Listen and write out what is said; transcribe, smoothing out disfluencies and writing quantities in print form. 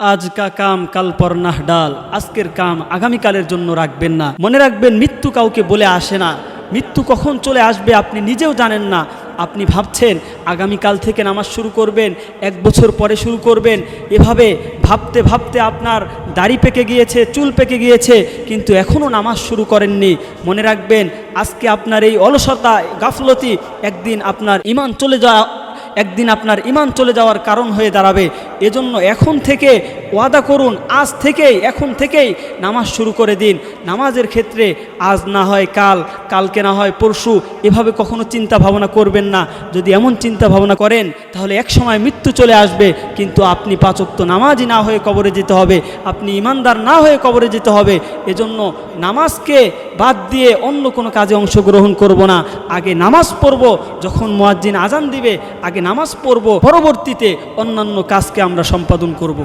আজ কা কাম কাল পর নাহ ডাল। আজকের কাম আগামীকালের জন্য রাখবেন না। মনে রাখবেন, মৃত্যু কাউকে বলে আসে না। মৃত্যু কখন চলে আসবে আপনি নিজেও জানেন না। আপনি ভাবছেন আগামীকাল থেকে নামাজ শুরু করবেন, 1 বছর পরে শুরু করবেন, এভাবে ভাবতে ভাবতে আপনার দাড়ি পেকে গিয়েছে, চুল পেকে গিয়েছে, কিন্তু এখনও নামাজ শুরু করেননি। মনে রাখবেন, আজকে আপনার এই অলসতা, গাফলতি একদিন আপনার ইমান চলে যাওয়ার কারণ হয়ে দাঁড়াবে। এজন্য এখন থেকে ওয়াদা করুন, আজ থেকেই, এখন থেকেই নামাজ শুরু করে দিন। নামাজের ক্ষেত্রে আজ না হয় কাল, কালকে না হয় পরশু, এভাবে কখনো চিন্তা ভাবনা করবেন না। যদি এমন চিন্তা ভাবনা করেন তাহলে এক সময় মৃত্যু চলে আসবে, কিন্তু আপনি 5 ওয়াক্ত নামাজই না হয়ে কবরে যেতে হবে, আপনি ইমানদার না হয়ে কবরে যেতে হবে। এজন্য নামাজকে বাদ দিয়ে অন্য কোনো কাজে অংশগ্রহণ করব না। আগে নামাজ পড়ব, যখন মুয়াজ্জিন আজান দিবে আগে নামাজ পড়ব, পরবর্তীতে অন্যান্য কাজকে আমরা সম্পাদন করব।